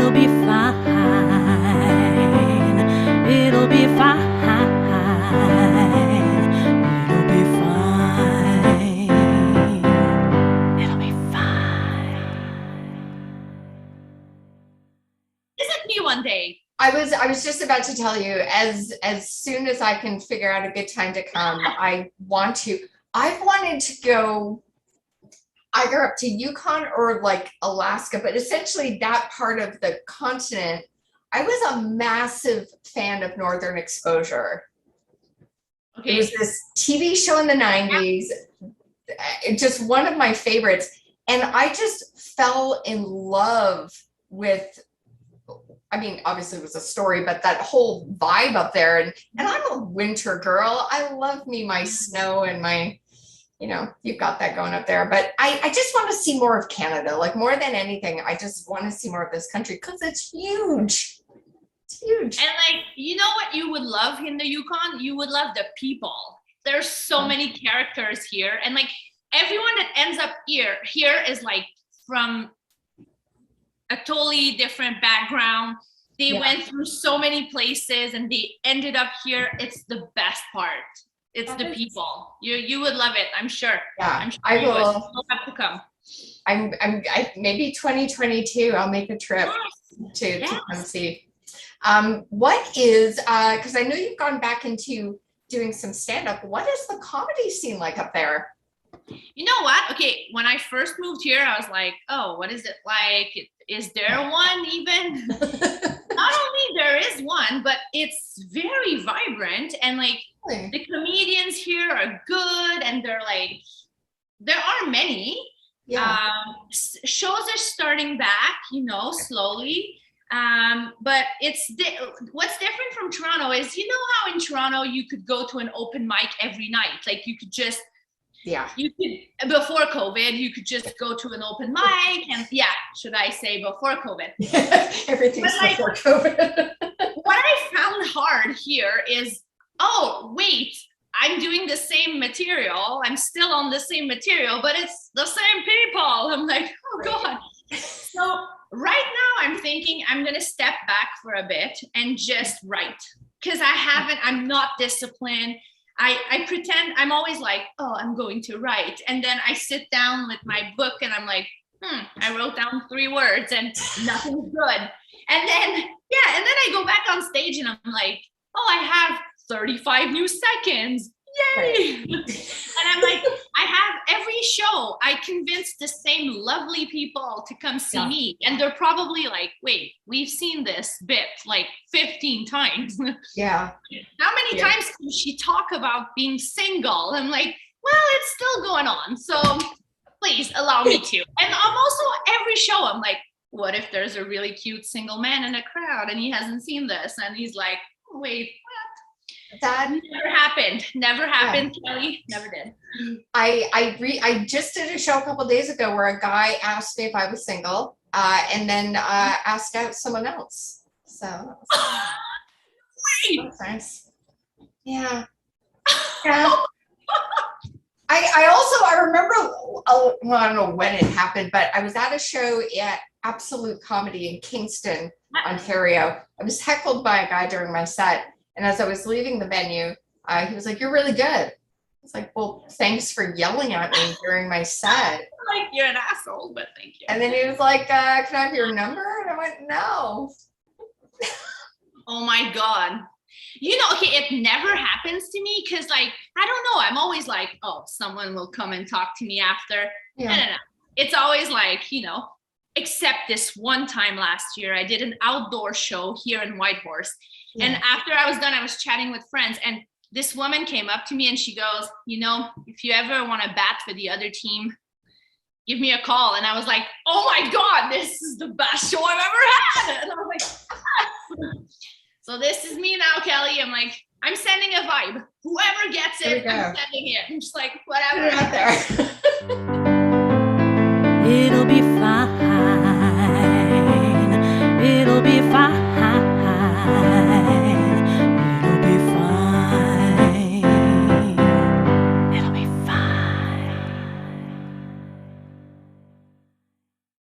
It'll be fine. It'll be fine. It'll be fine. It'll be fine. Visit me one day. I was just about to tell you, as soon as I can figure out a good time to come, I've wanted to go either up to Yukon or like Alaska, but essentially that part of the continent. I was a massive fan of Northern Exposure. Okay. It was this TV show in the 90s, just one of my favorites. And I just fell in love with, I mean, obviously it was a story, but that whole vibe up there. And I'm a winter girl. I love me my snow and my, you know, you've got that going up there. But I just want to see more of Canada. Like more than anything, I just want to see more of this country because it's huge. It's huge. And like, you know what you would love in the Yukon? You would love the people. There's so many characters here. And like everyone that ends up here is like from a totally different background. They went through so many places and they ended up here. It's the best part. It's the people. You would love it, I'm sure. Yeah, I'm sure I will. You'll have to come. I maybe 2022. I'll make a trip to come see. What is because I know you've gone back into doing some stand-up. What is the comedy scene like up there? You know what? Okay, when I first moved here, I was like, oh, what is it like? Is there one even? Not only there is one, but it's very vibrant and like the comedians here are good and they're like, there are many. Shows are starting back, you know, slowly. But what's different from Toronto is, you know how in Toronto you could go to an open mic every night, like you could just you could before COVID you could just go to an open mic and should I say before COVID? Everything's before COVID. What I found hard here is, oh wait, I'm doing the same material, I'm still on the same material, but it's the same people. I'm like, oh god. So right now I'm thinking I'm gonna step back for a bit and just write, because I'm not disciplined. I pretend, I'm always like, oh, I'm going to write, and then I sit down with my book and I'm like, I wrote down 3 words and nothing's good, and then I go back on stage and I'm like, oh, I have 35 new seconds. Yay! And I'm like, I have every show, I convinced the same lovely people to come see me. And they're probably like, wait, we've seen this bit like 15 times. Yeah. How many times can she talk about being single? I'm like, well, it's still going on. So please allow me to. And I'm also, every show, I'm like, what if there's a really cute single man in a crowd and he hasn't seen this? And he's like, wait, what? That never happened. Kelly, never did. I just did a show a couple of days ago where a guy asked me if I was single, and then asked out someone else. So that's nice. Yeah. I remember, well, I don't know when it happened, but I was at a show at Absolute Comedy in Kingston, Ontario. I was heckled by a guy during my set. And as I was leaving the venue, he was like, "You're really good." I was like, "Well, thanks for yelling at me during my set." Like, you're an asshole, but thank you. And then he was like, "Can I have your number?" And I went, "No." Oh my God. You know, okay, it never happens to me because, like, I don't know. I'm always like, oh, someone will come and talk to me after. Yeah. No. It's always like, you know, except this one time last year, I did an outdoor show here in Whitehorse. And after I was done, I was chatting with friends, and this woman came up to me and she goes, you know, if you ever want to bat for the other team, give me a call. And I was like, oh my God, this is the best show I've ever had. And I was like, so this is me now, Kelly. I'm like, I'm sending a vibe. Whoever gets it, I'm sending it. I'm just like, whatever. Out there.